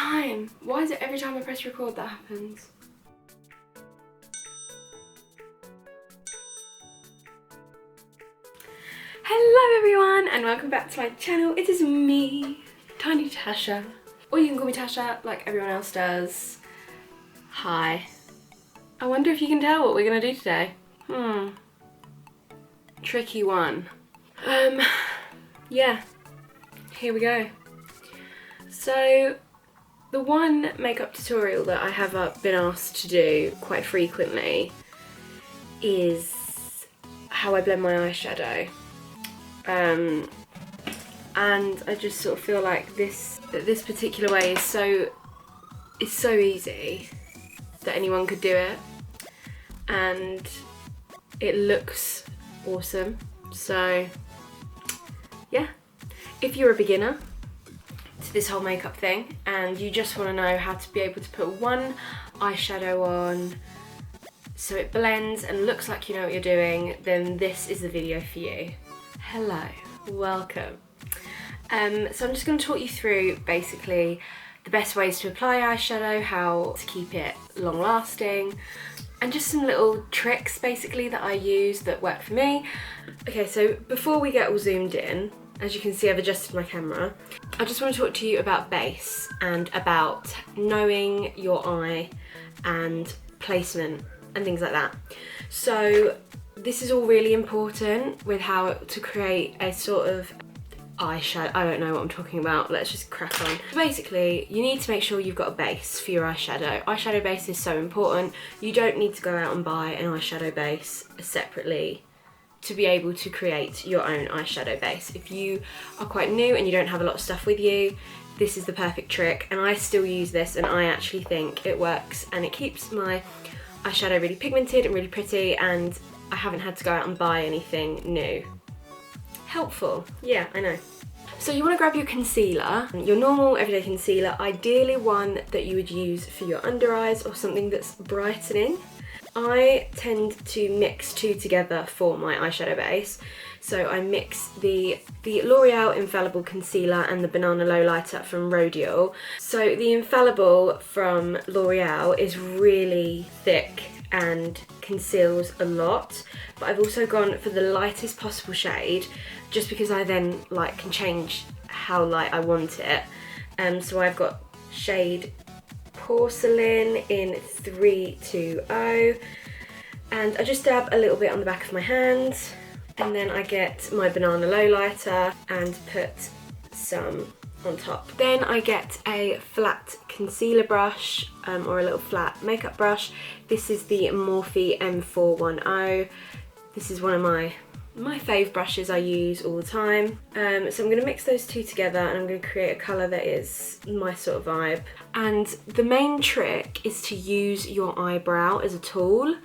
time. Why is it every time I press record that happens? Hello everyone and welcome back to my channel. It is me, TinieTashaa. Or you can call me Tasha like everyone else does. Hi. I wonder if you can tell what we're gonna do today. Tricky one. Yeah, here we go. So the one makeup tutorial that I have been asked to do quite frequently is how I blend my eyeshadow. And I just sort of feel like this particular way is so easy that anyone could do it, and it looks awesome. So yeah, if you're a beginner to this whole makeup thing and you just want to know how to be able to put one eyeshadow on so it blends and looks like you know what you're doing, then this is the video for you. Hello, welcome. So I'm just going to talk you through basically the best ways to apply eyeshadow, how to keep it long lasting, and just some little tricks basically that I use that work for me. Okay, so before we get all zoomed in, as you can see I've adjusted my camera, I just want to talk to you about base and about knowing your eye and placement and things like that. So this is all really important with how to create a sort of eyeshadow. I don't know what I'm talking about, let's just crack on. Basically, you need to make sure you've got a base for your eyeshadow. Eyeshadow base is so important. You don't need to go out and buy an eyeshadow base separately to be able to create your own eyeshadow base. If you are quite new and you don't have a lot of stuff with you, this is the perfect trick, and I still use this and I actually think it works and it keeps my eyeshadow really pigmented and really pretty, and I haven't had to go out and buy anything new. Helpful, yeah, I know. So you want to grab your concealer, your normal everyday concealer, ideally one that you would use for your under eyes or something that's brightening. I tend to mix two together for my eyeshadow base. So I mix the L'Oreal Infallible Concealer and the Banana Lowlighter from Rodial. So the Infallible from L'Oreal is really thick and conceals a lot, but I've also gone for the lightest possible shade just because I then can change how light I want it. So I've got shade Porcelain in 320, and I just dab a little bit on the back of my hand, and then I get my Banana Lowlighter and put some on top. Then I get a flat concealer brush or a little flat makeup brush. This is the Morphe M410. This is one of my fave brushes I use all the time. So I'm going to mix those two together and I'm going to create a colour that is my sort of vibe. And the main trick is to use your eyebrow as a tool.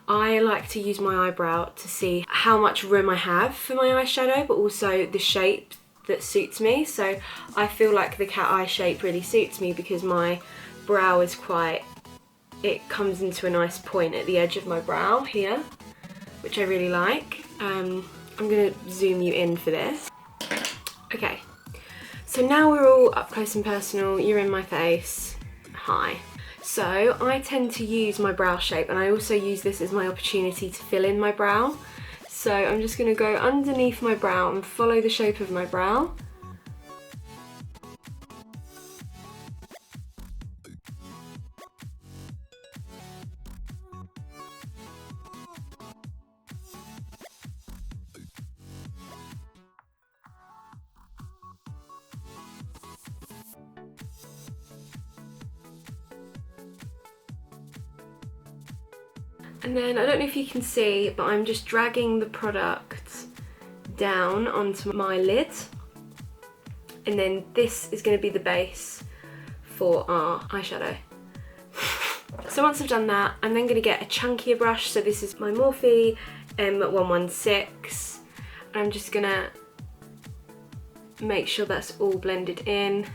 I like to use my eyebrow to see how much room I have for my eyeshadow, but also the shape that suits me. So I feel like the cat eye shape really suits me because my brow is it comes into a nice point at the edge of my brow here, which I really like. I'm gonna zoom you in for this. Okay, so now we're all up close and personal, you're in my face. Hi. So I tend to use my brow shape, and I also use this as my opportunity to fill in my brow. So I'm just going to go underneath my brow and follow the shape of my brow. And then, I don't know if you can see, but I'm just dragging the product down onto my lid. And then this is going to be the base for our eyeshadow. So once I've done that, I'm then going to get a chunkier brush. So this is my Morphe M116. And I'm just going to make sure that's all blended in.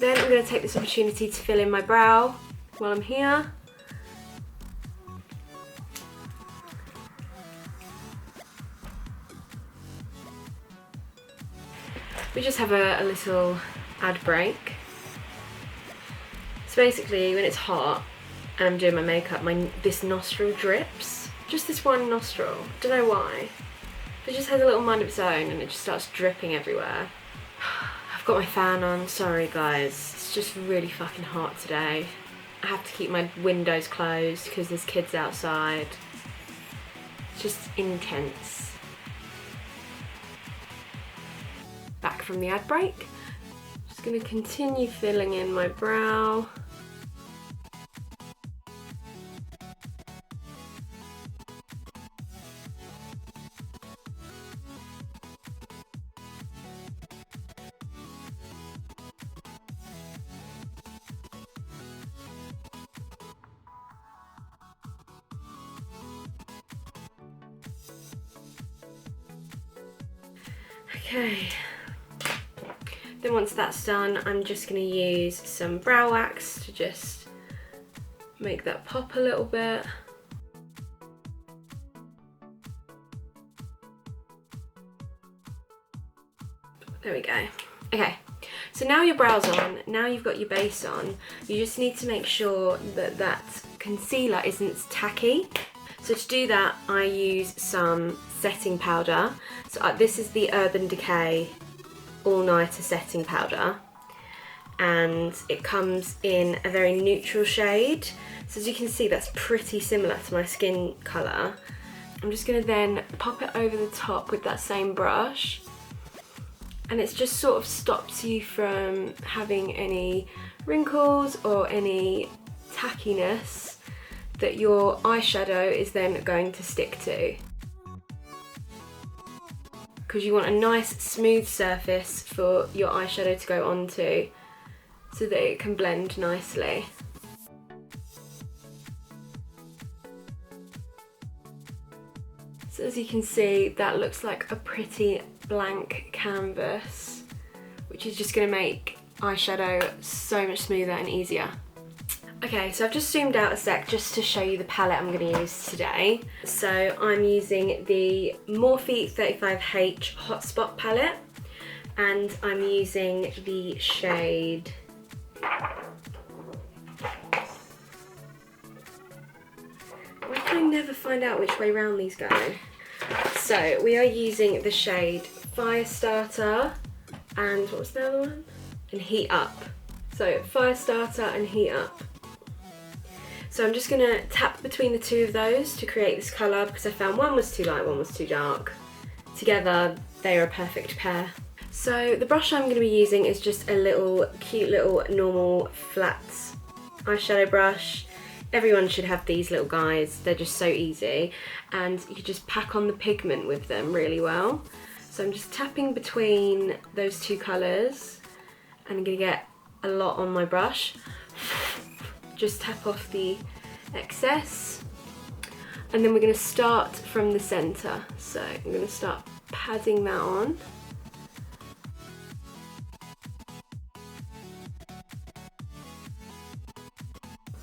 Then I'm going to take this opportunity to fill in my brow while I'm here. we just have a little ad break. So basically when it's hot and I'm doing my makeup, this nostril drips. Just this one nostril, don't know why. It just has a little mind of its own and it just starts dripping everywhere. I've got my fan on, sorry guys. It's just really fucking hot today. I have to keep my windows closed because there's kids outside. It's just intense. Back from the ad break. Just gonna continue filling in my brow. Okay, then once that's done, I'm just going to use some brow wax to just make that pop a little bit. There we go. Okay, so now your brow's on, now you've got your base on, you just need to make sure that that concealer isn't tacky. So to do that, I use some setting powder. So this is the Urban Decay All Nighter Setting Powder, and it comes in a very neutral shade. So as you can see, that's pretty similar to my skin colour. I'm just going to then pop it over the top with that same brush, and it just sort of stops you from having any wrinkles or any tackiness that your eyeshadow is then going to stick to. Because you want a nice smooth surface for your eyeshadow to go onto so that it can blend nicely. So as you can see, that looks like a pretty blank canvas, which is just going to make eyeshadow so much smoother and easier. Okay, so I've just zoomed out a sec just to show you the palette I'm going to use today. So I'm using the Morphe 35H Hotspot palette, and I'm using the shade why can I never find out which way round these go? So we are using the shade Firestarter and what was the other one? And Heat Up. So Firestarter and Heat Up. So I'm just going to tap between the two of those to create this colour because I found one was too light, one was too dark. Together they are a perfect pair. So the brush I'm going to be using is just a little cute little normal flat eyeshadow brush. Everyone should have these little guys, they're just so easy, and you can just pack on the pigment with them really well. So I'm just tapping between those two colours and I'm going to get a lot on my brush. Just tap off the excess, and then we're going to start from the centre. So I'm going to start padding that on.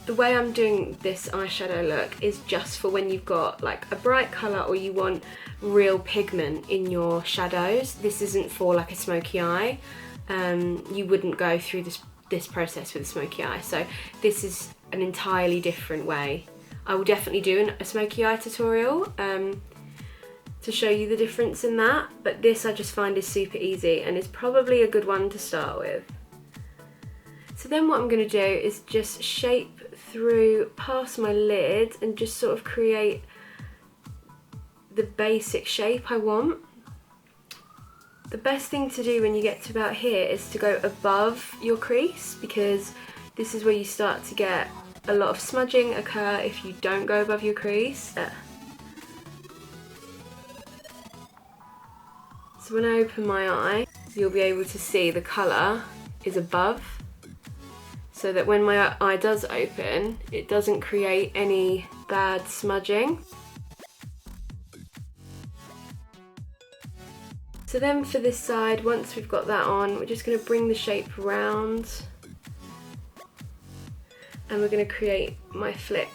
The way I'm doing this eyeshadow look is just for when you've got like a bright colour or you want real pigment in your shadows. This isn't for like a smoky eye. You wouldn't go through this process with a smoky eye, so this is an entirely different way. I will definitely do a smoky eye tutorial to show you the difference in that, but this I just find is super easy and is probably a good one to start with. So then what I'm going to do is just shape through past my lid and just sort of create the basic shape I want. The best thing to do when you get to about here is to go above your crease, because this is where you start to get a lot of smudging occur if you don't go above your crease. So when I open my eye, you'll be able to see the colour is above, so that when my eye does open, it doesn't create any bad smudging. So then for this side, once we've got that on, we're just going to bring the shape around and we're going to create my flick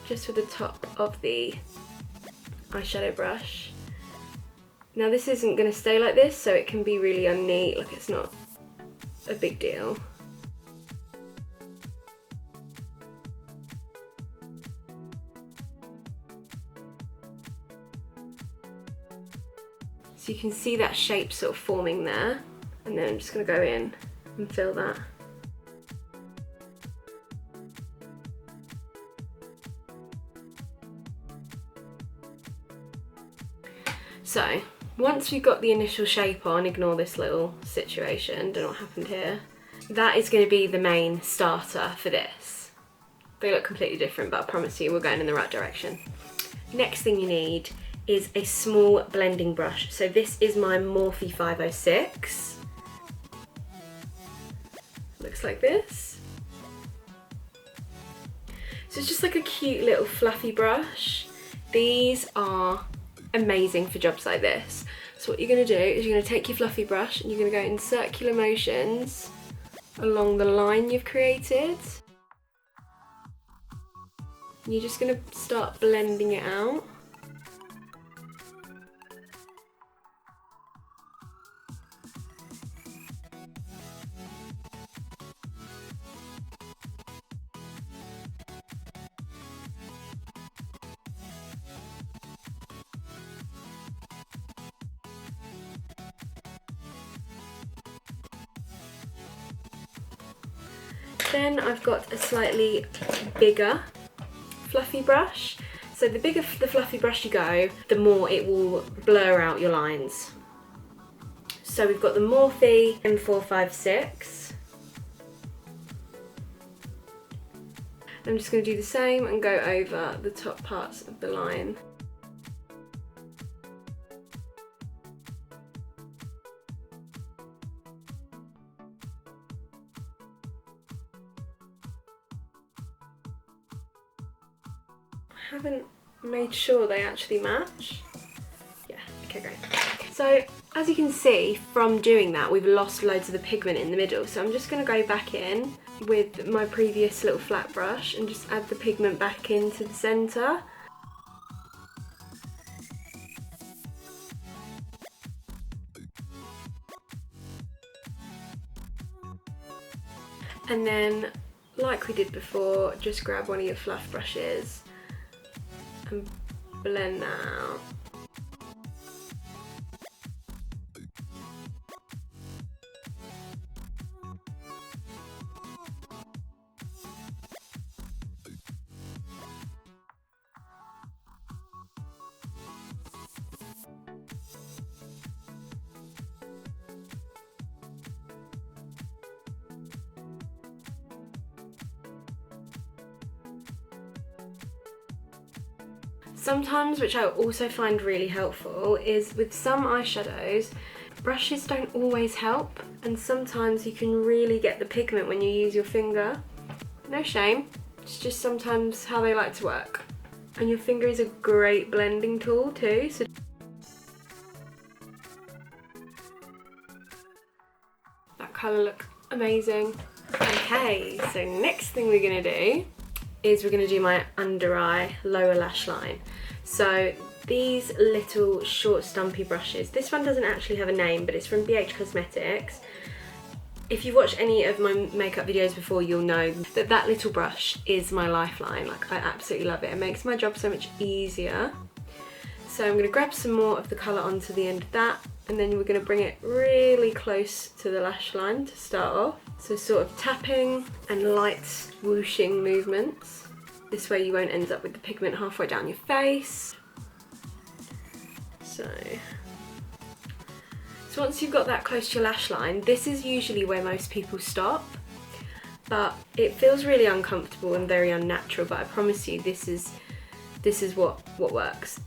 just for the top of the eyeshadow brush. Now this isn't going to stay like this, so it can be really unneat, like it's not a big deal. So you can see that shape sort of forming there, and then I'm just going to go in and fill that. So once we've got the initial shape on, ignore this little situation, don't know what happened here. That is going to be the main starter for this. They look completely different, but I promise you we're going in the right direction. Next thing you need is a small blending brush. So this is my Morphe 506. Looks like this. So it's just like a cute little fluffy brush. These are amazing for jobs like this. So what you're going to do is you're going to take your fluffy brush and you're going to go in circular motions along the line you've created. You're just going to start blending it out. Then I've got a slightly bigger fluffy brush. So the bigger the fluffy brush you go, the more it will blur out your lines. So we've got the Morphe M456. I'm just going to do the same and go over the top parts of the line. I haven't made sure they actually match. Yeah, okay, great. So as you can see from doing that, we've lost loads of the pigment in the middle. So I'm just going to go back in with my previous little flat brush and just add the pigment back into the centre. And then, like we did before, just grab one of your fluff brushes and blend that out. Sometimes, which I also find really helpful, is with some eyeshadows, brushes don't always help, and sometimes you can really get the pigment when you use your finger. No shame, it's just sometimes how they like to work. And your finger is a great blending tool too. So that colour looks amazing. Okay, so next thing we're going to do is we're going to do my under eye lower lash line. So these little short stumpy brushes, this one doesn't actually have a name, but it's from BH Cosmetics. If you've watched any of my makeup videos before, you'll know that that little brush is my lifeline. Like, I absolutely love it. It makes my job so much easier. So I'm going to grab some more of the colour onto the end of that, and then we're going to bring it really close to the lash line to start off. So sort of tapping and light swooshing movements. This way you won't end up with the pigment halfway down your face. So once you've got that close to your lash line, this is usually where most people stop. But it feels really uncomfortable and very unnatural, but I promise you this is what works.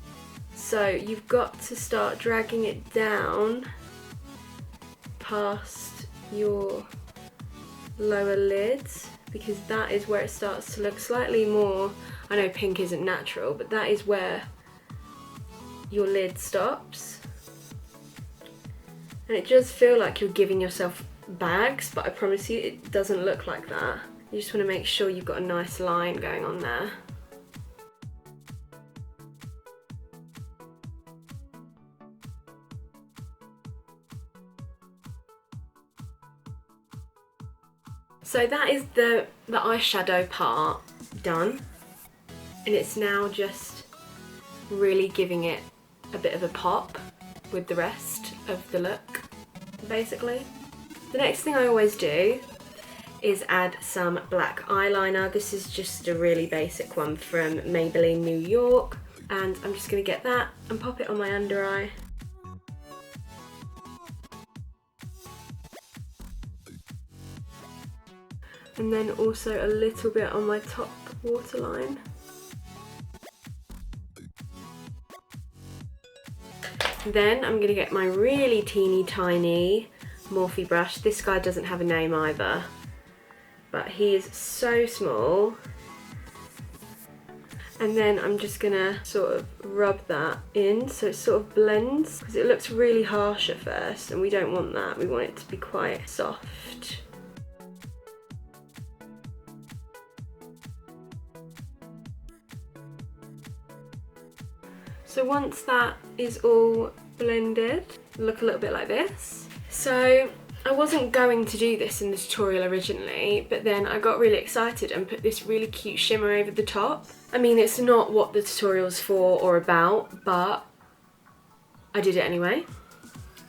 So you've got to start dragging it down past your lower lid, because that is where it starts to look slightly more, I know pink isn't natural, but that is where your lid stops. And it does feel like you're giving yourself bags, but I promise you it doesn't look like that. You just want to make sure you've got a nice line going on there. So that is the eyeshadow part done, and it's now just really giving it a bit of a pop with the rest of the look, basically. The next thing I always do is add some black eyeliner. This is just a really basic one from Maybelline New York, and I'm just going to get that and pop it on my under eye. And then also a little bit on my top waterline. Then I'm going to get my really teeny tiny Morphe brush. This guy doesn't have a name either, but he is so small. And then I'm just going to sort of rub that in so it sort of blends, because it looks really harsh at first and we don't want that. We want it to be quite soft. So once that is all blended, look a little bit like this. So I wasn't going to do this in the tutorial originally, but then I got really excited and put this really cute shimmer over the top. I mean, it's not what the tutorial's for or about, but I did it anyway.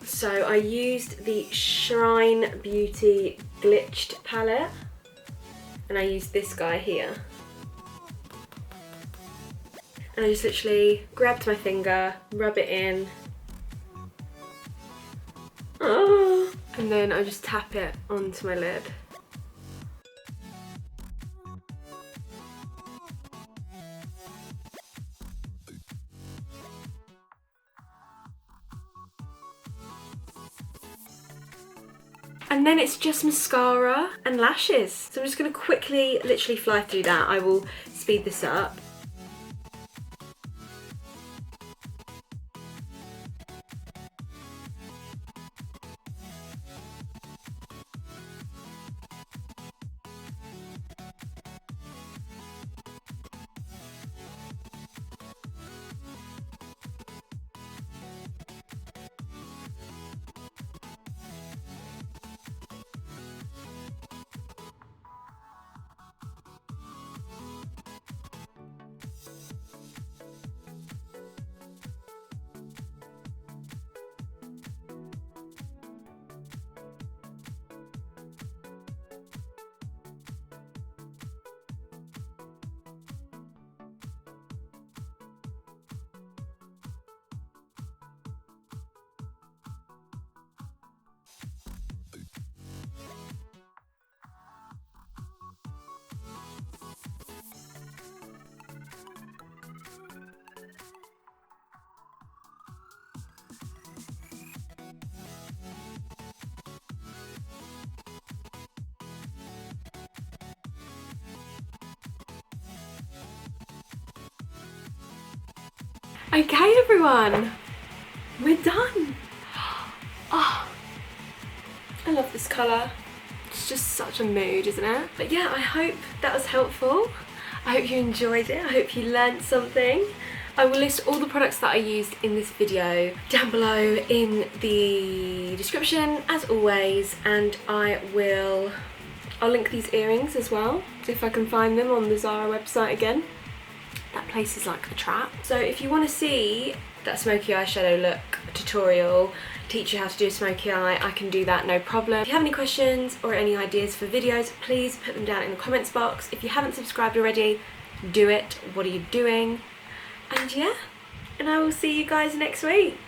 So I used the Shrine Beauty Glitched palette, and I used this guy here. And I just literally grabbed my finger, rub it in, and then I just tap it onto my lid. And then it's just mascara and lashes. So I'm just going to quickly literally fly through that. I will speed this up. Okay everyone, we're done. Oh, I love this colour. It's just such a mood, isn't it? But yeah, I hope that was helpful. I hope you enjoyed it. I hope you learned something. I will list all the products that I used in this video down below in the description as always, and I'll link these earrings as well if I can find them on the Zara website again. That place is like a trap. So if you want to see that smoky eyeshadow look tutorial, teach you how to do a smoky eye, I can do that, no problem. If you have any questions or any ideas for videos, please put them down in the comments box. If you haven't subscribed already, do it. What are you doing? And yeah, and I will see you guys next week.